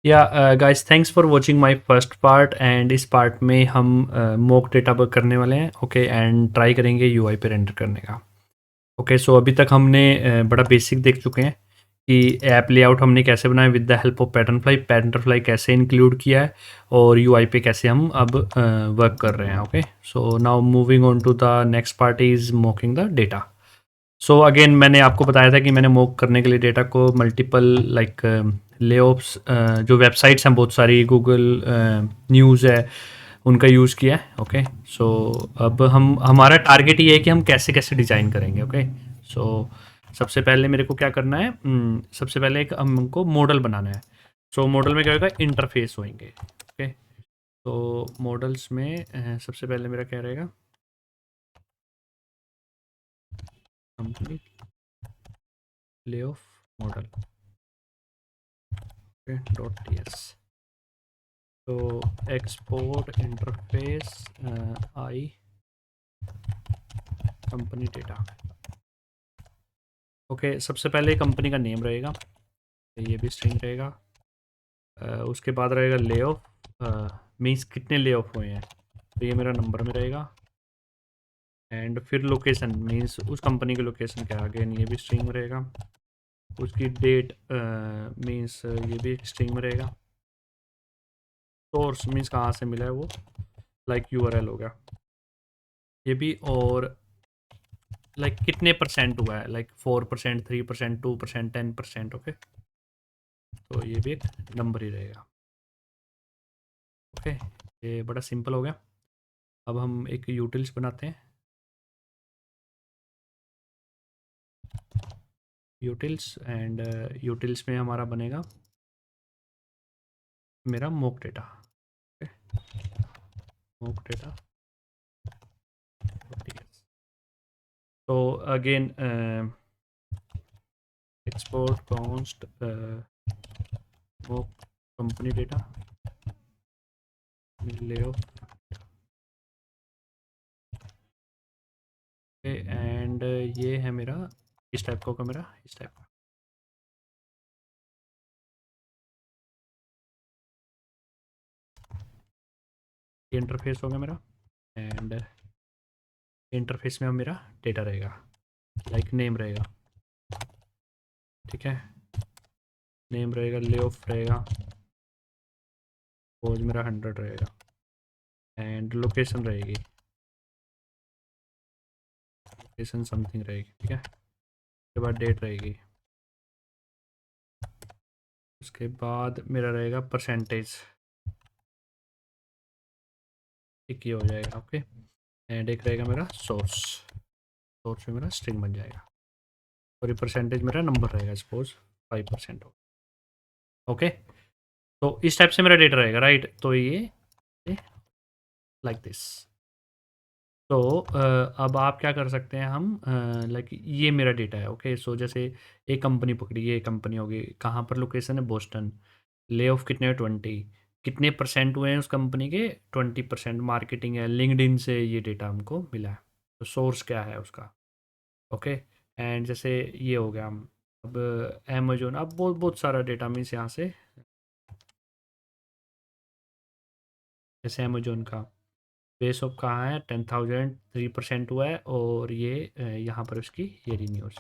या guys thanks for watching my first part and इस part में हम मॉक डेटा वर्क करने वाले हैं ओके एंड ट्राई करेंगे यूआई पे रेंडर करने का। ओके सो अभी तक हमने बड़ा बेसिक देख चुके हैं कि ऐप लेआउट हमने कैसे बनाया with the help of pattern fly कैसे इंक्लूड किया है और यूआई पे कैसे हम अब वर्क कर रहे हैं। Okay so now moving on to the next part is mocking the data. So again मैंने आपको बताया था कि मैंने मॉक करने के लिए डेटा को मल्टीपल लाइक लेऑफ्स जो वेबसाइट्स हैं बहुत सारी गूगल न्यूज़ है उनका यूज़ किया है। ओके सो अब हम हमारा टारगेट ये है कि हम कैसे कैसे डिज़ाइन करेंगे। ओके सो सबसे पहले मेरे को क्या करना है, सबसे पहले एक हमको मॉडल बनाना है। सो मॉडल में क्या होगा, इंटरफेस होंगे। ओके तो मॉडल्स में सबसे पहले मेरा क्या रहेगा, कंप्लीट ले of model dot T S. तो export interface I company data. Okay सबसे पहले कंपनी का नेम रहेगा, ये भी स्ट्रिंग रहेगा। उसके बाद रहेगा ले ऑफ मीन्स कितने ले ऑफ हुए हैं, तो ये मेरा नंबर में रहेगा। एंड फिर लोकेशन मीन्स उस कंपनी की लोकेशन क्या, अगेन ये भी स्ट्रिंग में रहेगा। उसकी डेट मीन्स ये भी स्ट्रिंग में रहेगा। सोर्स मीन्स कहाँ से मिला है वो, लाइक यूआरएल हो गया ये भी। और लाइक कितने परसेंट हुआ है, लाइक 4%, 3%, 2%, 10%। ओके तो ये भी एक नंबर ही रहेगा। ओके ये बड़ा सिंपल हो गया। अब हम एक यूटिल्स बनाते हैं, यूटिल्स एंड यूटिल्स में हमारा बनेगा मेरा mock data. Okay mock data तो again export const mock company data ले एंड ये है मेरा इस टाइप का होगा, मेरा इस टाइप का। ये इंटरफेस होगा मेरा एंड इंटरफेस में अब मेरा डेटा रहेगा, लाइक नेम रहेगा। ठीक है नेम रहेगा, ले ऑफ रहेगा, पोज मेरा 100 रहेगा एंड लोकेशन रहेगी, लोकेशन समथिंग रहेगी। ठीक है उसके बाद डेट रहेगी, उसके बाद मेरा रहेगा परसेंटेज, एक ये हो जाएगा। ओके एंड एक रहेगा मेरा सोर्स, सोर्स में मेरा स्ट्रिंग बन जाएगा और ये परसेंटेज मेरा नंबर रहेगा, सपोज 5% हो। ओके तो इस टाइप से मेरा डेटा रहेगा राइट। तो ये लाइक दिस। तो अब आप क्या कर सकते हैं, हम लाइक ये मेरा डेटा है। ओके सो जैसे एक कंपनी पकड़ी, ये कंपनी होगी, कहाँ पर लोकेशन है, बोस्टन। ले ऑफ कितने हैं, 20। कितने परसेंट हुए हैं उस कंपनी के, 20%। मार्केटिंग है, लिंक्डइन से ये डेटा हमको मिला है। तो सोर्स क्या है उसका। ओके एंड जैसे ये हो गया, हम अब अमेजोन, अब बहुत बहुत सारा डेटा मीन्स यहाँ से, जैसे अमेजोन का बेस ऑफ कहाँ है, 10,000, 3% हुआ है। और ये यहाँ पर उसकी ये रही news,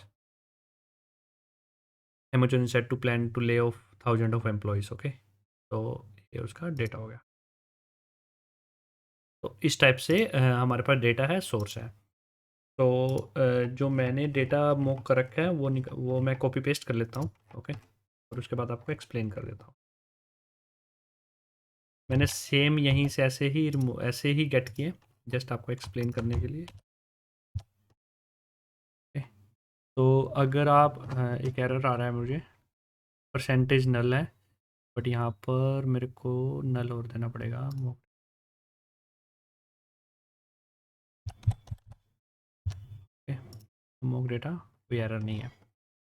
Amazon set to plan to lay off 1,000 of employees. Okay तो ये उसका डेटा हो गया। तो इस टाइप से हमारे पास डेटा है, सोर्स है। तो जो मैंने डेटा मॉक कर रखा है वो मैं कॉपी पेस्ट कर लेता हूँ। ओके और उसके बाद आपको एक्सप्लेन कर देता हूँ। मैंने सेम यहीं से ऐसे ही गेट किए, जस्ट आपको एक्सप्लेन करने के लिए। ओके तो अगर आप एक एरर आ रहा है मुझे, परसेंटेज नल है, बट यहाँ पर मेरे को नल और देना पड़ेगा। मॉक डेटा कोई एरर नहीं है।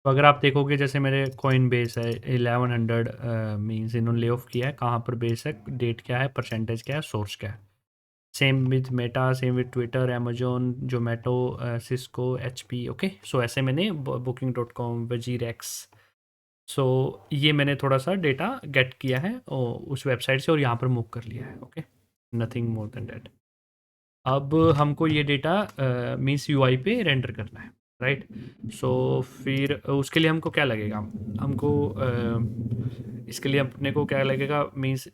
तो अगर आप देखोगे जैसे मेरे कॉइन बेस है 1100, मीन्स इन्होंने ले ऑफ किया है, कहाँ पर बेस है, डेट क्या है, परसेंटेज क्या है, सोर्स क्या है। Same with Meta, same with Twitter, Amazon, Zomato, Cisco, HP. Okay so ऐसे मैंने booking.com, वजीर एक्स, सो ये मैंने थोड़ा सा डेटा गेट किया है उस वेबसाइट से और यहाँ पर मूव कर लिया है। Okay, nothing more than that. अब हमको ये डेटा मीन्स यूआई पे रेंडर करना है, राइट। सो फिर उसके लिए हमको क्या लगेगा, हमको इसके लिए अपने को क्या लगेगा, मीन्स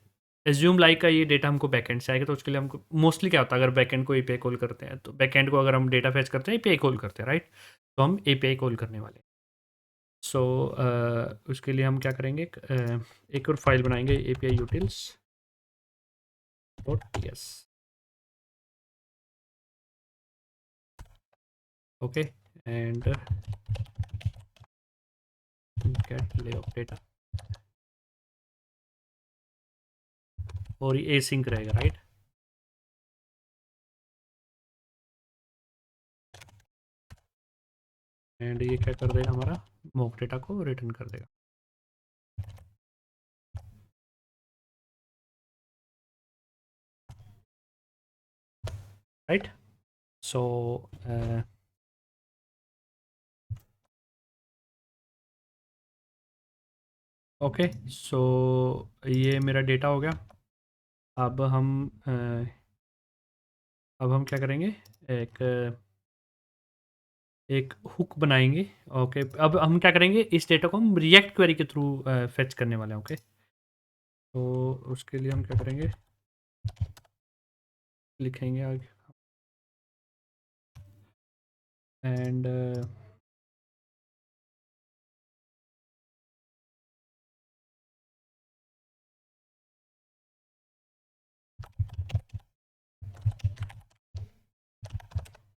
एज्यूम लाइक का ये डेटा हमको बैकएंड से आएगा। तो उसके लिए हमको मोस्टली क्या होता है, अगर बैकएंड को एपीआई कॉल करते हैं तो बैकएंड को अगर हम डेटा फेच करते हैं एपीआई कॉल करते हैं, राइट। तो हम एपीआई कॉल करने वाले हैं। सो उसके लिए हम क्या करेंगे, एक और फाइल बनाएंगे API utils dot T S. Okay, and get layout data, और ये एसिंक रहेगा, राइट। एंड ये क्या कर देगा, हमारा मॉक डेटा को रिटर्न कर देगा। राइट। सो ओके, सो ये मेरा डेटा हो गया। अब हम अब हम क्या करेंगे, एक एक हुक बनाएंगे। ओके, अब हम क्या करेंगे, इस डेटा को हम रिएक्ट क्वेरी के थ्रू फेच करने वाले हैं। ओके, तो उसके लिए हम क्या करेंगे, लिखेंगे आगे एंड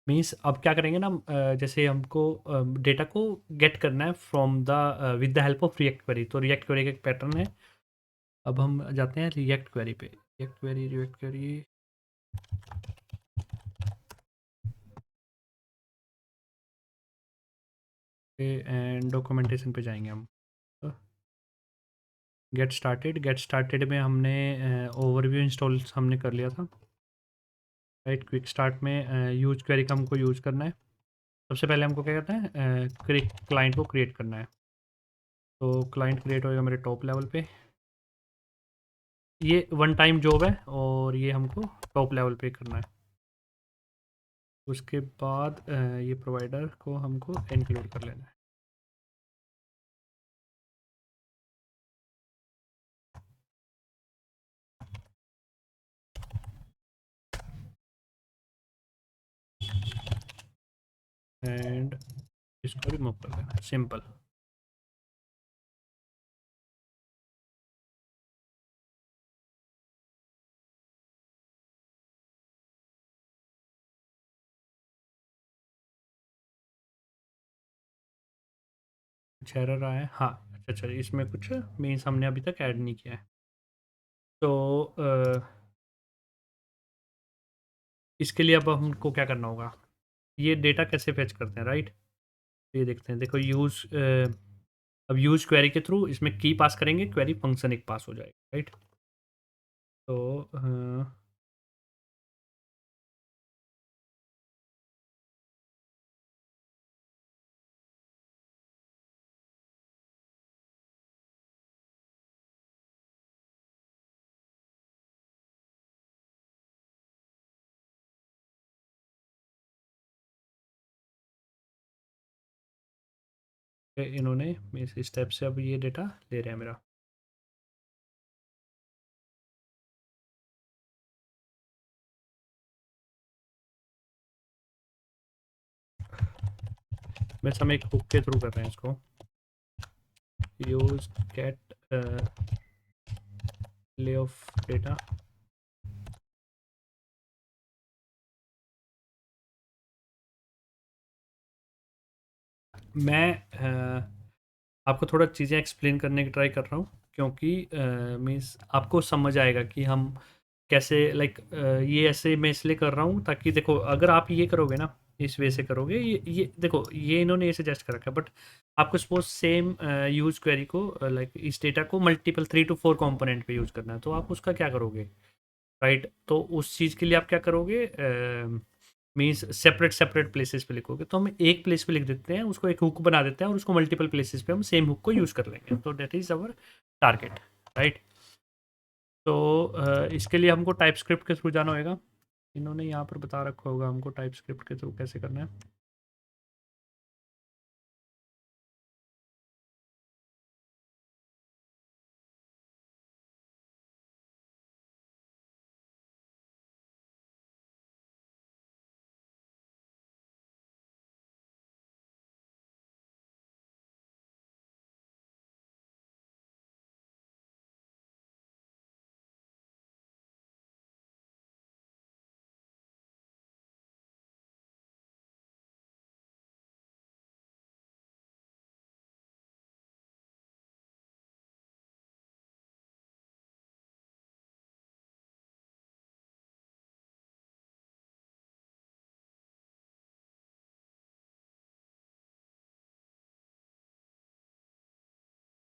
मीन्स अब क्या करेंगे ना, जैसे हमको डेटा को गेट करना है from the with the help of react query. तो रिएक्ट क्वेरी का एक पैटर्न है। अब हम जाते हैं रिएक्ट क्वेरी पे, रिएक्ट क्वेरी एंड डॉक्यूमेंटेशन पे जाएंगे हम। गेट स्टार्टेड में हमने ओवरव्यू इंस्टॉल हमने कर लिया था, राइट। क्विक स्टार्ट में यूज क्वेरी का हमको यूज़ करना है। सबसे पहले हमको क्या करना है, क्लाइंट को क्रिएट करना है। तो क्लाइंट क्रिएट होएगा मेरे टॉप लेवल पे। ये वन टाइम जॉब है और ये हमको टॉप लेवल पे करना है। उसके बाद ये प्रोवाइडर को हमको इंक्लूड कर लेना है। एंड इसको रिमूव कर देना है, सिंपल। कुछ एरर आया है, हाँ। अच्छा अच्छा, इसमें कुछ मीन्स हमने अभी तक ऐड नहीं किया है। तो इसके लिए अब हमको क्या करना होगा, ये डेटा कैसे फेच करते हैं, राइट। ये देखते हैं, देखो यूज़ अब यूज क्वेरी के थ्रू इसमें की पास करेंगे, क्वेरी फंक्शन एक पास हो जाएगा, राइट। तो इन्होंने इस स्टेप से अब ये डेटा ले रहे हैं मेरा। बस हम एक हुक के थ्रू कर रहे हैं इसको, use get layout data. मैं आपको थोड़ा चीज़ें एक्सप्लेन करने की ट्राई कर रहा हूँ, क्योंकि मीन्स आपको समझ आएगा कि हम कैसे लाइक ये ऐसे मैं इसलिए कर रहा हूँ ताकि देखो, अगर आप ये करोगे ना, इस वे से करोगे, ये देखो, ये इन्होंने ये सजेस्ट कर रखा है, बट आपको सपोज सेम यूज क्वेरी को लाइक इस डेटा को मल्टीपल 3 to 4 कंपोनेंट पे यूज़ करना है, तो आप उसका क्या करोगे, राइट। तो उस चीज़ के लिए आप क्या करोगे, मीन्स सेपरेट सेपरेट प्लेसेस पे लिखोगे, तो हम एक प्लेस पे लिख देते हैं, उसको एक हुक बना देते हैं और उसको मल्टीपल प्लेसेस पे हम सेम हुक को यूज़ कर लेंगे, तो that is our target, right. तो इसके लिए हमको टाइप स्क्रिप्ट के थ्रू जाना होगा। इन्होंने यहाँ पर बता रखा होगा हमको टाइप स्क्रिप्ट के थ्रू कैसे करना है।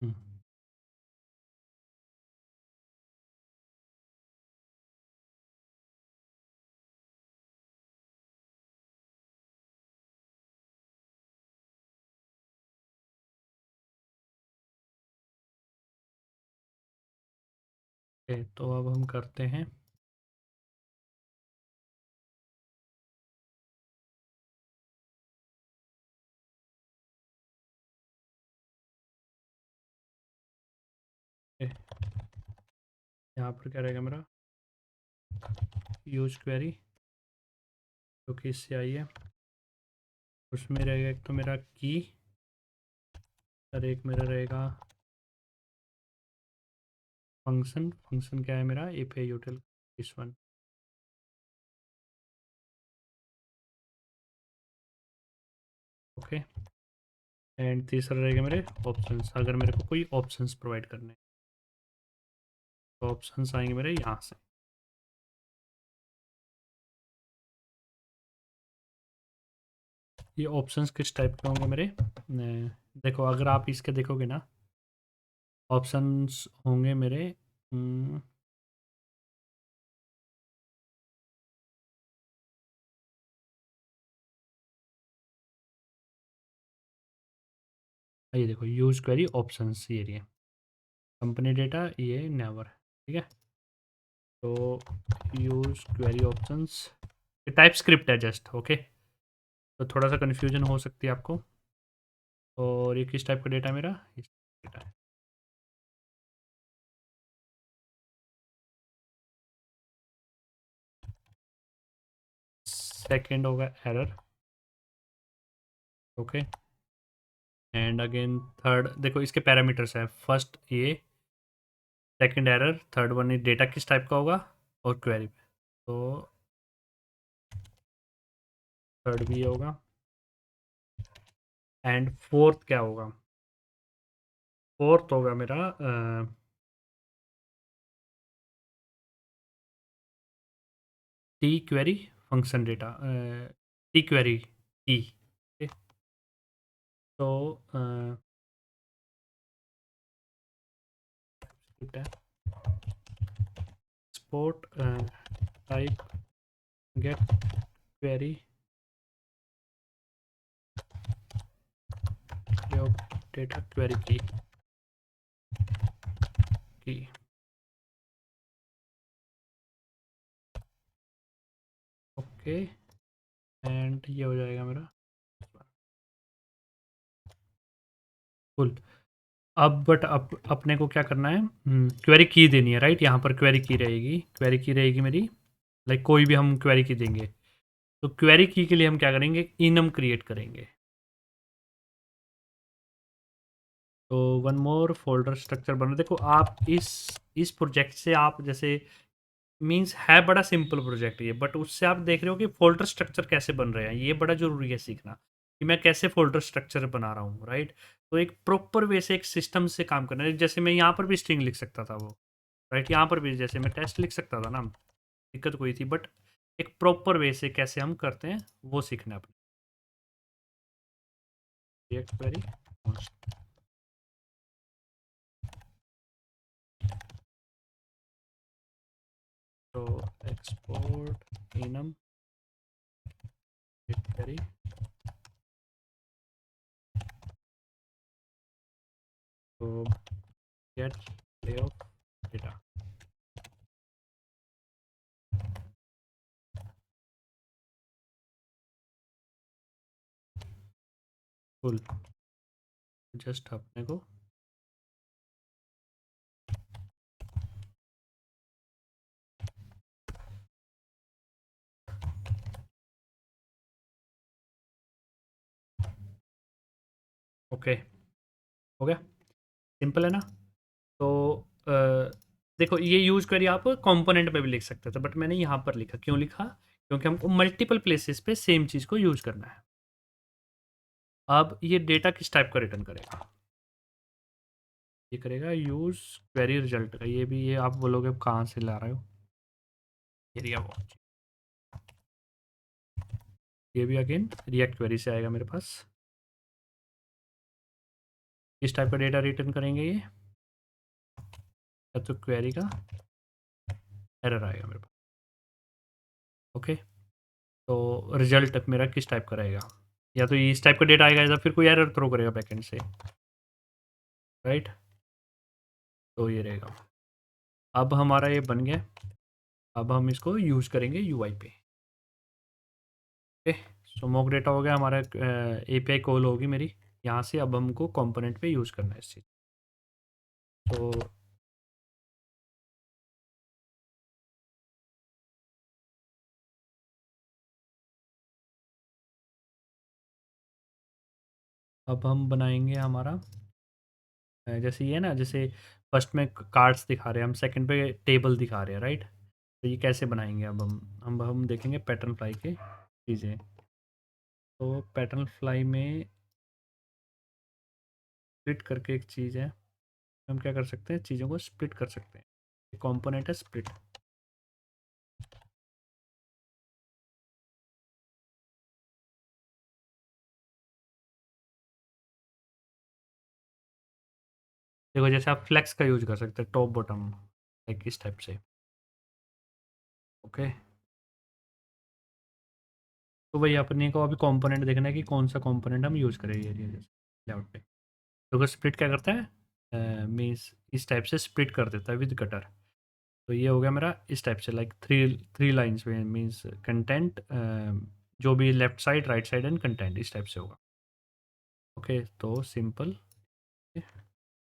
हम्म, तो अब हम करते हैं। यहाँ पर क्या रहेगा मेरा, यूज क्वेरी, जो कि इससे आई है। उसमें रहेगा एक तो मेरा की, और एक मेरा रहेगा फंक्शन। फंक्शन क्या है मेरा, API यूटिल, this one. Okay, and तीसरा रहेगा मेरे ऑप्शंस, अगर मेरे को कोई ऑप्शंस प्रोवाइड करने हैं, तो ऑप्शंस आएंगे मेरे यहाँ से। ये ऑप्शंस किस टाइप के होंगे मेरे, देखो अगर आप इसके देखोगे ना, ऑप्शंस होंगे मेरे, हम्म, ये देखो यूज क्वेरी ऑप्शंस, ये रही है कंपनी डेटा, ये नेवर, ठीक है। तो यूज क्वेरी ऑप्शंस, ये टाइप स्क्रिप्ट है जस्ट, ओके। तो थोड़ा सा कन्फ्यूजन हो सकती है आपको। और ये किस टाइप का डेटा है मेरा, इस डेटा है। सेकेंड होगा error, okay. And again third, देखो इसके पैरामीटर्स है, फर्स्ट ये, second error, third one data किस टाइप का होगा, और क्वेरी पे। तो थर्ड भी ये होगा, एंड फोर्थ क्या होगा, फोर्थ होगा मेरा T query function data, T query की, तो export type get query data query की, ओके। एंड ये हो जाएगा मेरा फुल। अब बट अपने को क्या करना है, क्वेरी की देनी है, राइट। यहाँ पर क्वेरी की रहेगी, क्वेरी की रहेगी मेरी, लाइक कोई भी हम क्वेरी की देंगे। तो क्वेरी की के लिए हम क्या करेंगे, इनम क्रिएट करेंगे। तो वन मोर फोल्डर स्ट्रक्चर बना, देखो आप इस प्रोजेक्ट से आप जैसे, मींस है बड़ा सिंपल प्रोजेक्ट ये, बट उससे आप देख रहे हो कि फोल्डर स्ट्रक्चर कैसे बन रहे हैं, ये बड़ा जरूरी है सीखना कि मैं कैसे फोल्डर स्ट्रक्चर बना रहा हूँ, राइट। तो एक प्रॉपर वे से एक सिस्टम से काम करना है, जैसे मैं यहाँ पर भी स्ट्रिंग लिख सकता था वो, राइट। यहाँ पर भी जैसे मैं टेस्ट लिख सकता था ना, दिक्कत कोई थी, बट एक प्रॉपर वे से कैसे हम करते हैं वो सीखना है अपने। रिएक्ट क्वेरी, तो एक्सपोर्ट इनम query तो get layout data full just अपने को ओके हो गया, सिंपल है ना। तो अ, देखो ये यूज करिए, आप कंपोनेंट पे भी लिख सकते थे, बट मैंने यहाँ पर लिखा, क्यों लिखा, क्योंकि हमको मल्टीपल प्लेसेस पे सेम चीज़ को यूज करना है। अब ये डेटा किस टाइप का रिटर्न करेगा, ये करेगा यूज क्वेरी रिजल्ट का। ये भी, ये आप बोलोगे कहाँ से ला रहे हो, एरिया वॉच, ये भी अगेन रिएक्ट क्वेरी से आएगा मेरे पास। किस टाइप का डेटा रिटर्न करेंगे ये, या तो क्वेरी का एरर आएगा मेरे पास। ओके, तो रिजल्ट मेरा किस टाइप का रहेगा, या तो इस टाइप का डेटा आएगा या फिर कोई एरर थ्रो करेगा बैकएंड से, राइट। तो ये रहेगा। अब हमारा ये बन गया, अब हम इसको यूज़ करेंगे यूआई पे। ओके, सो मॉक डेटा हो गया हमारा, एपीआई कॉल होगी मेरी यहाँ से। अब हमको कंपोनेंट पे यूज़ करना है इस चीज़। तो अब हम बनाएंगे हमारा, जैसे ये ना, जैसे फर्स्ट में कार्ड्स दिखा रहे हैं हम, सेकंड पे टेबल दिखा रहे हैं, राइट। तो ये कैसे बनाएंगे, अब हम देखेंगे पैटर्न फ्लाई के चीज़ें। तो पैटर्न फ्लाई में स्प्लिट करके एक चीज़ है, हम क्या कर सकते हैं, चीज़ों को स्प्लिट कर सकते हैं। कंपोनेंट है स्प्लिट। देखो जैसे आप फ्लेक्स का यूज कर सकते हैं, टॉप बॉटम, लाइक इस टाइप से। ओके, तो वही अपने को अभी कंपोनेंट देखना है कि कौन सा कंपोनेंट हम यूज़ करें एरिया जैसे लेआउट पे। तो स्प्लिट क्या करता है, मीन्स इस टाइप से स्प्लिट कर देता है विद कटर। तो ये हो गया मेरा इस टाइप से, लाइक थ्री थ्री लाइन्स में, मीन्स कंटेंट, जो भी left side right side and content, इस टाइप से होगा। ओके, तो सिंपल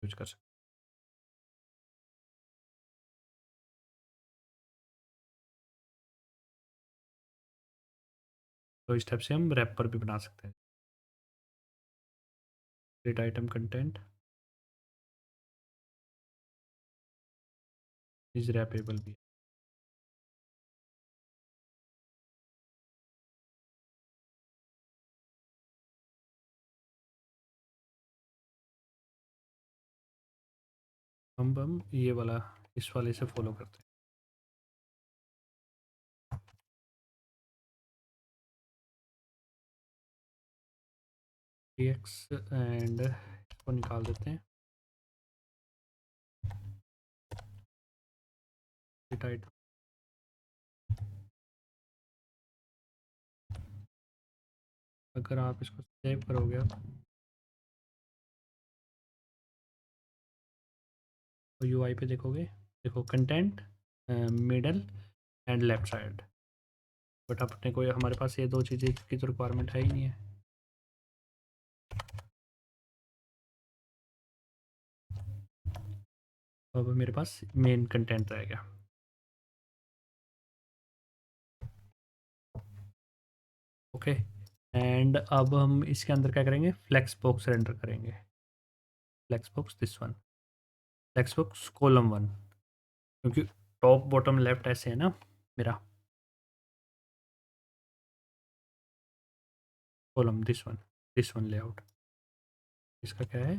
यूज कर सकते। तो इस टाइप से हम रैपर भी बना सकते हैं, क्रिएट आइटम कंटेंट इज रैपेबल भी। हम ये वाला, इस वाले से फॉलो करते हैं। एक्स एंड इसको निकाल देते हैं, क्रिएट। अगर आप इसको सेव करोगे आप, तो यूआई पे देखोगे, देखो content, middle and left side. But अपने को हमारे पास ये दो चीज़ें की तो रिक्वायरमेंट है ही नहीं है। तो अब मेरे पास मेन कंटेंट रहेगा। ओके, एंड अब हम इसके अंदर क्या करेंगे, फ्लेक्स बॉक्स रेंडर करेंगे। Flex box this one, flex box column one, क्योंकि टॉप बॉटम लेफ्ट ऐसे है ना मेरा। कॉलम दिस वन लेआउट, इसका क्या है,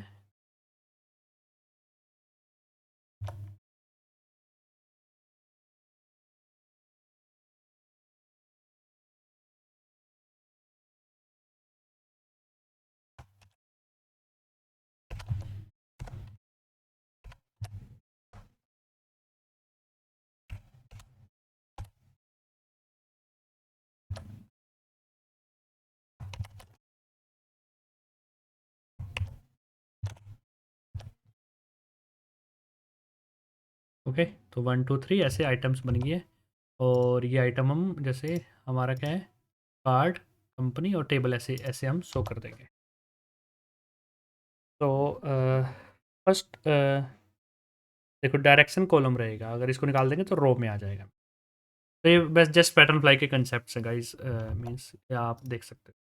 ओके, तो 1 2 3 ऐसे आइटम्स बन गए हैं और ये आइटम हम जैसे हमारा क्या है, कार्ड, कंपनी और टेबल ऐसे ऐसे हम शो कर देंगे। तो फर्स्ट देखो डायरेक्शन कॉलम रहेगा, अगर इसको निकाल देंगे तो रो में आ जाएगा। तो ये बस जस्ट पैटर्न फ्लाई के कंसेप्ट हैं गाइस, मीन्स आप देख सकते हो।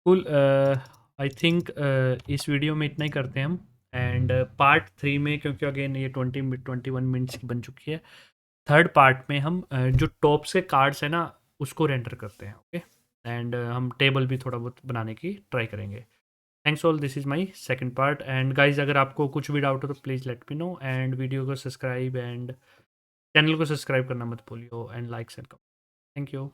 कूल, आई थिंक इस वीडियो में इतना ही करते हैं हम। एंड पार्ट 3 में, क्योंकि अगेन ये 21 मिनट्स की बन चुकी है, थर्ड पार्ट में हम जो टॉप्स के कार्ड्स हैं ना उसको रेंडर करते हैं। ओके, एंड हम टेबल भी थोड़ा बहुत बनाने की ट्राई करेंगे। Thanks all, this is my second part. And guys अगर आपको कुछ भी डाउट हो तो please let me know, and video को सब्सक्राइब एंड चैनल को सब्सक्राइब करना मत भूलियो, and likes and comment. Thank you.